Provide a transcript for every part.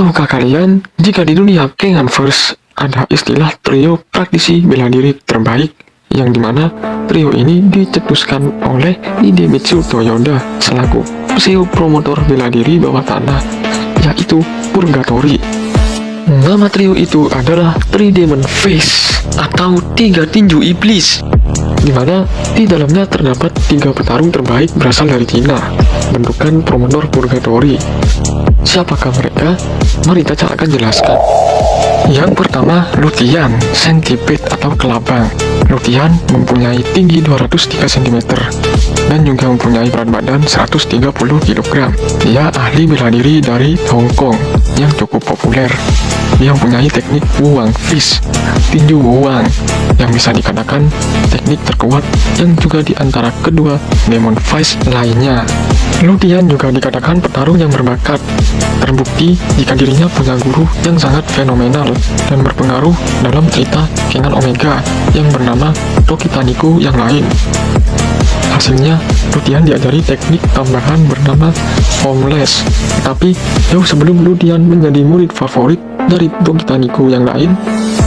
Tahukah kalian, jika di dunia Kenganverse ada istilah trio praktisi bela diri terbaik, yang dimana trio ini dicetuskan oleh Hidemitsu Toyoda selaku CEO promotor bela diri bawah tanah, yaitu Purgatory. Nama trio itu adalah Three Demon Face atau tiga tinju iblis, dimana di dalamnya terdapat tiga petarung terbaik berasal dari Cina, bentukan promotor Purgatory. Siapakah mereka? Mari kita akan jelaskan. Yang pertama, Lutian, Centipede atau kelabang. Lutian mempunyai tinggi 203 cm dan juga mempunyai berat badan 130 kg. Dia ahli bela diri dari Hong Kong yang cukup populer. Dia mempunyai teknik Wuwang Fist, tinju Wuwang, yang bisa dikatakan teknik terkuat yang juga di antara kedua Demon Fist lainnya. Lutian juga dikatakan petarung yang berbakat, terbukti jika dirinya punya guru yang sangat fenomenal dan berpengaruh dalam cerita Kengan Omega yang bernama Toki Taniko yang lain. Hasilnya, Lutian diajari teknik tambahan bernama Formless. Tapi jauh sebelum Lutian menjadi murid favorit dari Toki Taniko yang lain,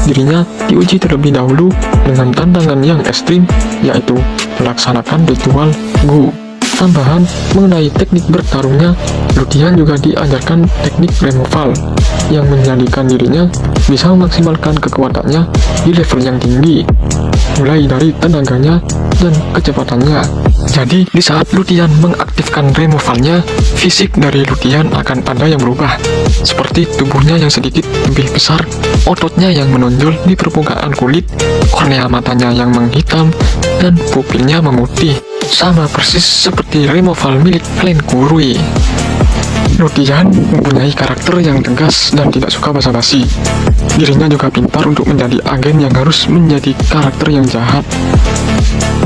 dirinya diuji terlebih dahulu dengan tantangan yang ekstrim, yaitu melaksanakan ritual Gu. Tambahan mengenai teknik bertarungnya, Lutian juga diajarkan teknik removal yang menjadikan dirinya bisa memaksimalkan kekuatannya di level yang tinggi, mulai dari tenaganya dan kecepatannya. Jadi di saat Lutian mengaktifkan removalnya, fisik dari Lutian akan ada yang berubah, seperti tubuhnya yang sedikit lebih besar, ototnya yang menonjol di permukaan kulit, kornea matanya yang menghitam, dan pupilnya memutih. Sama persis seperti removal milik klan Kurui. Lutian mempunyai karakter yang tegas dan tidak suka basa-basi. Dirinya juga pintar untuk menjadi agen yang harus menjadi karakter yang jahat.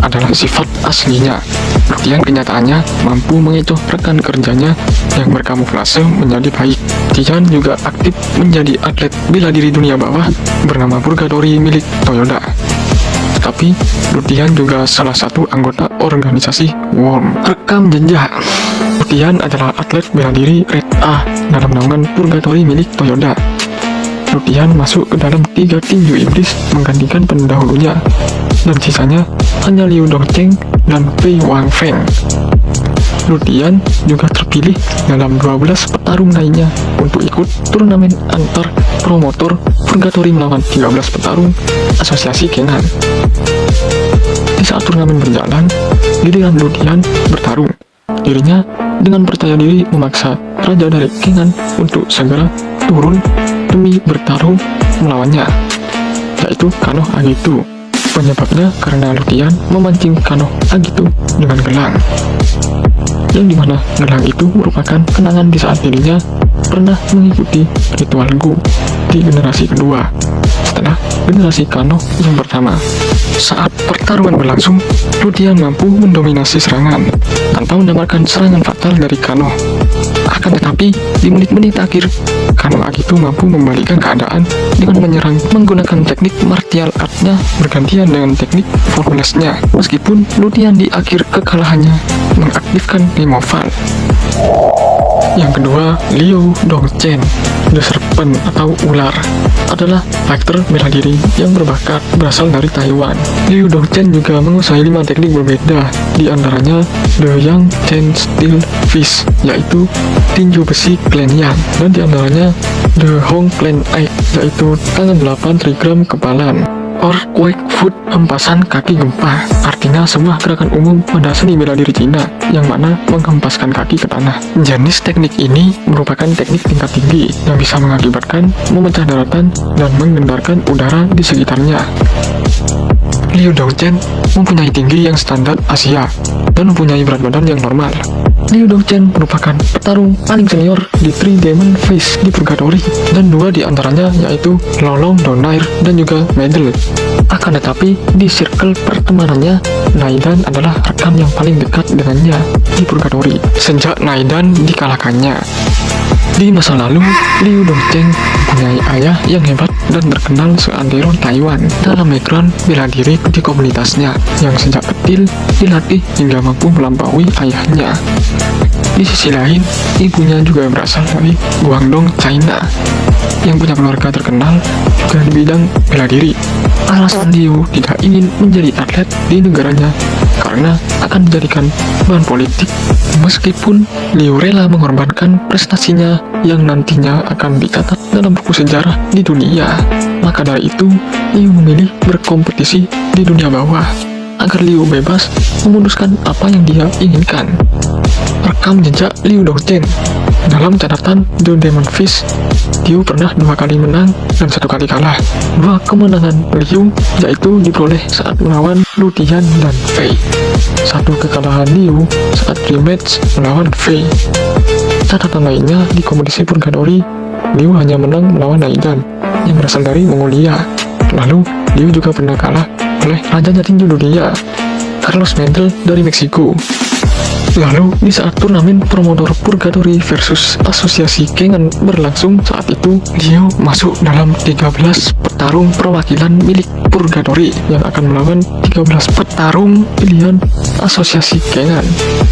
Adalah sifat aslinya. Lutian kenyataannya mampu mengecoh rekan kerjanya yang berkamuflase menjadi baik. Lutian juga aktif menjadi atlet bela diri dunia bawah bernama Purgatory milik Toyoda. Tapi Lutian juga salah satu anggota organisasi WORM. Rekam jejak. Lutian adalah atlet bela diri Red A dalam naungan Purgatory milik Toyoda. Lutian masuk ke dalam tiga tinju iblis menggantikan pendahulunya, dan sisanya hanya Liu Dongcheng dan Fei Wangfeng. Lutian juga terpilih dalam 12 petarung lainnya untuk ikut turnamen antar promotor Purgatory melawan 13 petarung asosiasi Kenan. Di saat turnamen berjalan, giliran Lutian bertarung. Dirinya dengan percaya diri memaksa raja dari Kenan untuk segera turun demi bertarung melawannya, yaitu Kano Agitu. Penyebabnya karena Lutian memancing Kano Agitu dengan gelang, yang dimana gelang itu merupakan kenangan di saat dirinya pernah mengikuti ritual Gu di generasi kedua setelah generasi Kano yang pertama. Saat pertarungan berlangsung, Lutian mampu mendominasi serangan tanpa mendapatkan serangan fatal dari Kano. Akan tetapi, di menit-menit akhir, Kano Agitu mampu membalikkan keadaan dengan menyerang menggunakan teknik martial art-nya bergantian dengan teknik formless-nya. Meskipun Lutian di akhir kekalahannya mengaktifkan removal. Yang kedua, Liu Dongcheng, The Serpent atau ular, adalah fighter bela diri yang berbakat berasal dari Taiwan. Liu Dongcheng juga menguasai 5 teknik berbeda, di antaranya The Yang Chen Steel Fist, yaitu tinju besi Clan Yang, dan di antaranya The Hong Clan Eye, yaitu tangan 8 trigram kepalan. Earthquake Foot, hempasan kaki gempa, artinya sebuah gerakan umum pada seni bela diri Cina yang mana menghempaskan kaki ke tanah. Jenis teknik ini merupakan teknik tingkat tinggi yang bisa mengakibatkan memecah daratan dan menggentarkan udara di sekitarnya. Liu Dongcheng mempunyai tinggi yang standar Asia dan mempunyai berat badan yang normal. Liu Dongcheng merupakan petarung paling senior di Three Demon Face di Purgatory, dan 2 di antaranya yaitu Lolong Donair dan juga Medel. Akan tetapi, di circle pertemanannya, Naidan adalah rekan yang paling dekat dengannya di Purgatory sejak Naidan dikalahkannya. Di masa lalu, Liu Dongcheng mempunyai ayah yang hebat dan terkenal seantero Taiwan dalam background bela diri di komunitasnya, yang sejak kecil dilatih hingga mampu melampaui ayahnya. Di sisi lain, ibunya juga berasal dari Guangdong, China, yang punya keluarga terkenal juga di bidang bela diri. Alasan Liu tidak ingin menjadi atlet di negaranya karena akan dijadikan bahan politik. Meskipun Liu rela mengorbankan prestasinya yang nantinya akan dicatat dalam buku sejarah di dunia, maka dari itu Liu memilih berkompetisi di dunia bawah agar Liu bebas memutuskan apa yang dia inginkan. Rekam jejak Liu Dongchen. Dalam catatan The Demon Fist, Liu pernah 2 kali menang dan 1 kali kalah. 2 kemenangan Liu yaitu diperoleh saat melawan Lu Tian dan Fei. 1 kekalahan Liu saat rematch melawan Fei. Catatan lainnya di kompetisi Purgatory, Liu hanya menang melawan Naidan yang berasal dari Mongolia. Lalu Liu juga pernah kalah oleh rajanya tinju dunia, Carlos Mendel dari Meksiko. Lalu di saat turnamen promotor Purgatory versus Asosiasi Kengan berlangsung saat itu, Liu masuk dalam 13 petarung perwakilan milik Purgatory yang akan melawan 13 petarung pilihan Asosiasi Kengan.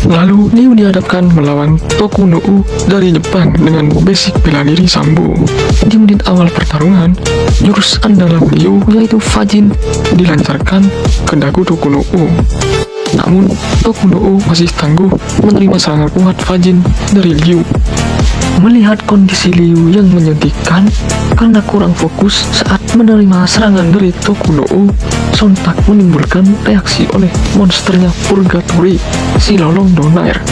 Lalu Liu dihadapkan melawan Tokunou dari Jepang dengan basic bela diri sambo. Di menit awal pertarungan, jurus andalan Liu yaitu Fajin dilancarkan ke dagu Tokunou. Namun, Tokunou masih tangguh menerima serangan kuat Fajin dari Liu. Melihat kondisi Liu yang menyedihkan karena kurang fokus saat menerima serangan dari Tokunou, sontak menimbulkan reaksi oleh monsternya Purgatory, si Lolong Donair.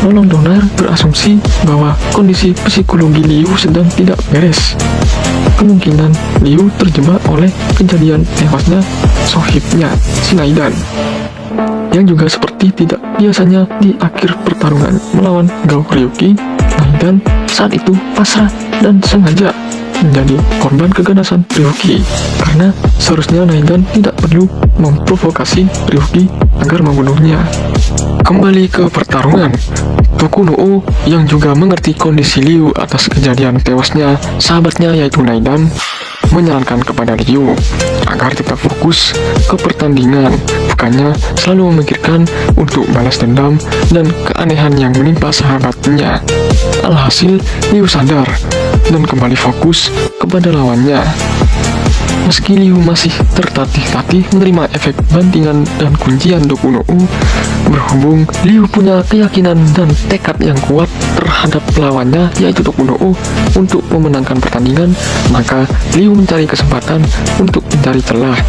Lolong Donair berasumsi bahwa kondisi psikologi Liu sedang tidak beres. Kemungkinan Liu terjebak oleh kejadian tewasnya sohibnya, si Naidan, yang juga seperti tidak biasanya di akhir pertarungan melawan Gao Ryuki. Naidan saat itu pasrah dan sengaja menjadi korban keganasan Ryuki, karena seharusnya Naidan tidak perlu memprovokasi Ryuki agar membunuhnya. Kembali ke pertarungan, Tokunou yang juga mengerti kondisi Liu atas kejadian tewasnya sahabatnya yaitu Naidan, menyarankan kepada Liu agar tetap fokus ke pertandingan, bukannya selalu memikirkan untuk balas dendam dan keanehan yang menimpa sahabatnya. Alhasil, Liu sadar dan kembali fokus kepada lawannya. Meski Liu masih tertatih-tatih menerima efek bantingan dan kuncian Tokunou, berhubung Liu punya keyakinan dan tekad yang kuat terhadap lawannya yaitu Tokunou untuk memenangkan pertandingan, maka Liu mencari kesempatan untuk mencari celah.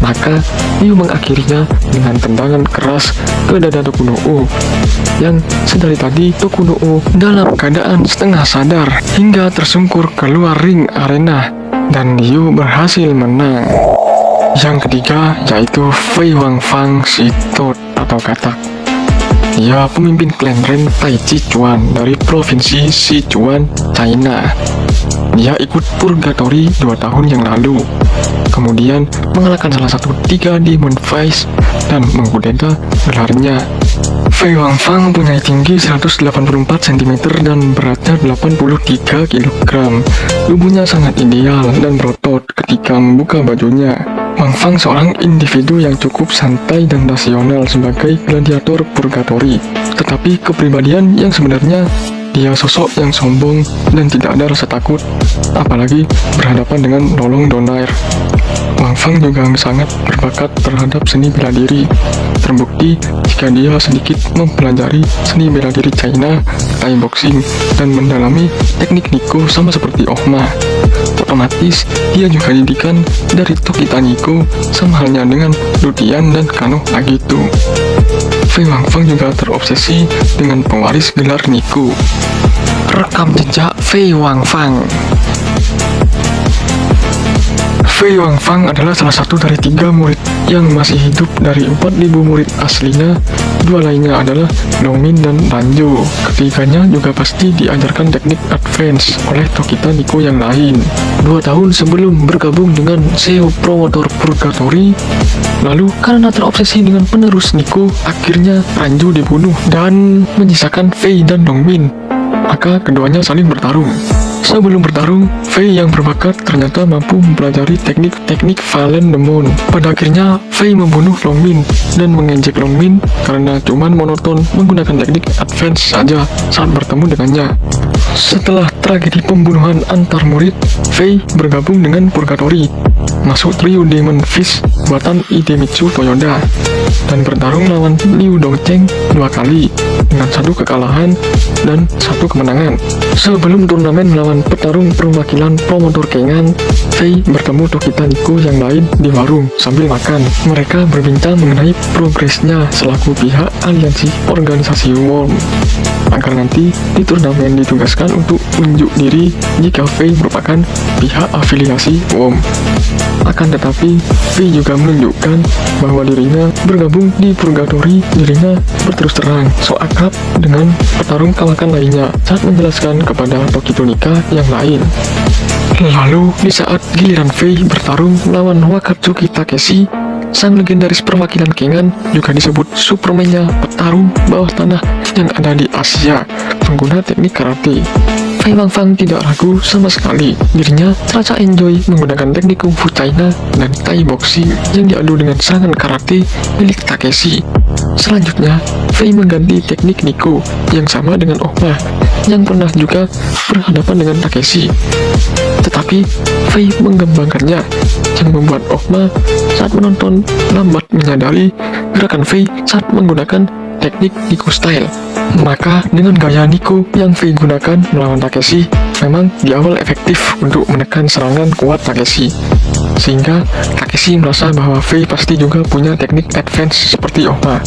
Maka Liu mengakhirinya dengan tendangan keras ke dada Tokunou, yang sedari tadi Tokunou dalam keadaan setengah sadar hingga tersungkur keluar ring arena, dan Liu berhasil menang. Yang ketiga yaitu Fei Wangfang Sitot atau Katak. Ia pemimpin klan Ren Tai Sichuan dari provinsi Sichuan, China. Dia ikut Purgatory 2 tahun yang lalu, kemudian mengalahkan salah satu 3 Demon Fist dan mengkudeta gelarnya. Fei Wangfang punya tinggi 184 cm dan beratnya 83 kg. Tubuhnya sangat ideal dan berotot ketika membuka bajunya. Wangfang seorang individu yang cukup santai dan rasional sebagai gladiator Purgatory, tetapi kepribadian yang sebenarnya dia sosok yang sombong dan tidak ada rasa takut, apalagi berhadapan dengan Lolong Donair. Wangfang juga sangat berbakat terhadap seni bela diri. Terbukti jika dia sedikit mempelajari seni bela diri China, Thai boxing, dan mendalami teknik Niko sama seperti Ohma. Otomatis dia juga didikan dari Tokita Niko sama halnya dengan Lu Tian dan Kano Agito. Fei Wangfang juga terobsesi dengan pewaris gelar Niko. Rekam jejak Fei Wangfang. Fei Wangfang adalah salah satu dari 3 murid yang masih hidup dari 4.000 murid aslinya. 2 lainnya adalah Dongmin dan Ranjo. Ketiganya juga pasti diajarkan teknik advance oleh Tokita Niko yang lain. 2 tahun sebelum bergabung dengan CEO promotor Purgatory, lalu karena terobsesi dengan penerus Niko, akhirnya Ranjo dibunuh dan menyisakan Fei dan Dongmin. Maka keduanya saling bertarung. Sebelum bertarung, Fei yang berbakat ternyata mampu mempelajari teknik-teknik Fallen Demon. Pada akhirnya, Fei membunuh Longmin dan mengejek Longmin karena cuman monoton menggunakan teknik advance saja saat bertemu dengannya. Setelah tragedi pembunuhan antar murid, Fei bergabung dengan Purgatory, masuk trio Demon Fist buatan Idemitsu Toyoda, dan bertarung lawan Liu Dongcheng 2 kali dengan 1 kekalahan dan 1 kemenangan. Sebelum turnamen melawan petarung perwakilan promotor Kengan, Fei bertemu Tokita Nico yang lain di warung sambil makan. Mereka berbincang mengenai progresnya selaku pihak aliansi organisasi Worm, agar nanti di turnamen ditugaskan untuk unjuk diri jika Fei merupakan pihak afiliasi Worm. Akan tetapi, Fei juga menunjukkan bahwa dirinya bergabung di Purgatory. Dirinya berterus terang so akrab dengan petarung kawakan lainnya saat menjelaskan kepada Tokito Nika yang lain. Lalu, di saat giliran Fei bertarung melawan Wakatsuki Takeshi, sang legendaris perwakilan Kengan, juga disebut Superman-nya petarung bawah tanah yang ada di Asia, pengguna teknik karate. Fei Wangfang tidak ragu sama sekali. Dirinya terasa enjoy menggunakan teknik kungfu China dan Thai boxing yang diadu dengan serangan karate milik Takeshi. Selanjutnya, Fei mengganti teknik Nico yang sama dengan Ohma yang pernah juga berhadapan dengan Takeshi. Tetapi Fei mengembangkannya, yang membuat Ohma saat menonton lambat menyadari gerakan Fei saat menggunakan teknik Nico Style. Maka dengan gaya Nico yang Fei gunakan melawan Takeshi memang di awal efektif untuk menekan serangan kuat Takeshi, sehingga Takeshi merasa bahwa Fei pasti juga punya teknik advance seperti Ohma.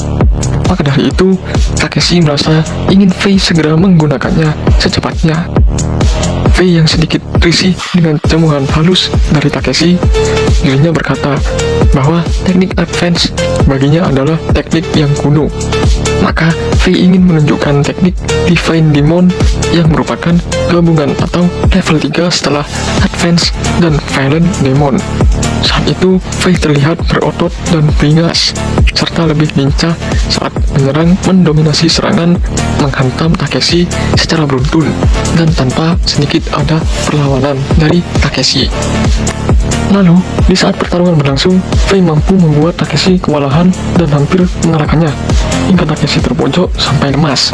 Maka dari itu, Takeshi merasa ingin Fei segera menggunakannya secepatnya. Fei yang sedikit risih dengan cemuhan halus dari Takeshi, dirinya berkata bahwa teknik advance baginya adalah teknik yang kuno. Maka Fei ingin menunjukkan teknik Divine Demon yang merupakan gabungan atau level 3 setelah advance dan Violent Demon. Saat itu Fei terlihat berotot dan beringas, serta lebih lincah saat menyerang, mendominasi serangan, menghantam Takeshi secara beruntun dan tanpa sedikit ada perlawanan dari Takeshi. Lalu, di saat pertarungan berlangsung, Fei mampu membuat Takeshi kewalahan dan hampir mengalahkannya, hingga Takeshi terpojok sampai lemas.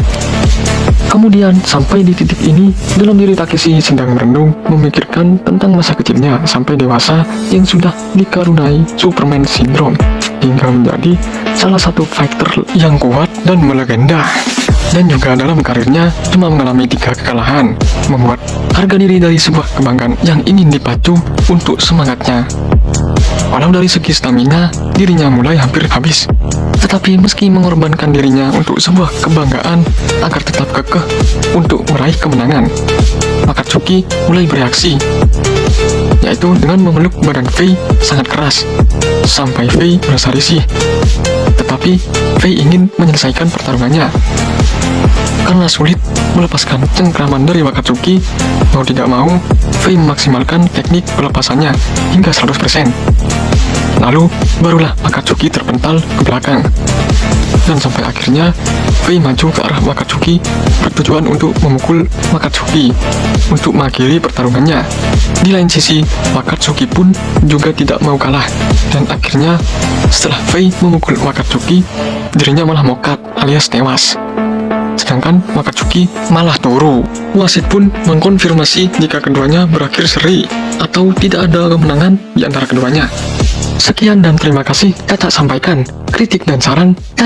Kemudian, sampai di titik ini, dalam diri Takeshi sedang merenung, memikirkan tentang masa kecilnya sampai dewasa yang sudah dikaruniai Superman Syndrome, hingga menjadi salah satu fighter yang kuat dan melegenda. Dan juga dalam karirnya cuma mengalami 3 kekalahan, membuat harga diri dari sebuah kebanggaan yang ingin dipacu untuk semangatnya. Walau dari segi stamina, dirinya mulai hampir habis. Tetapi meski mengorbankan dirinya untuk sebuah kebanggaan agar tetap kekeh untuk meraih kemenangan, Wakatsuki mulai bereaksi, yaitu dengan memeluk badan Fei sangat keras, sampai Fei merasa risih. Tetapi Fei ingin menyelesaikan pertarungannya. Karena sulit melepaskan cengkraman dari Wakatsuki, mau tidak mau, Fei memaksimalkan teknik pelepasannya hingga 100%. Lalu, barulah Wakatsuki terpental ke belakang. Dan sampai akhirnya, Fei maju ke arah Wakatsuki bertujuan untuk memukul Wakatsuki untuk mengakhiri pertarungannya. Di lain sisi, Wakatsuki pun juga tidak mau kalah. Dan akhirnya, setelah Fei memukul Wakatsuki, dirinya malah mokat alias tewas. Sedangkan Wakatsuki malah turu. Wasit pun mengkonfirmasi jika keduanya berakhir seri atau tidak ada kemenangan di antara keduanya. Sekian dan terima kasih Caca sampaikan. Kritik dan saran Caca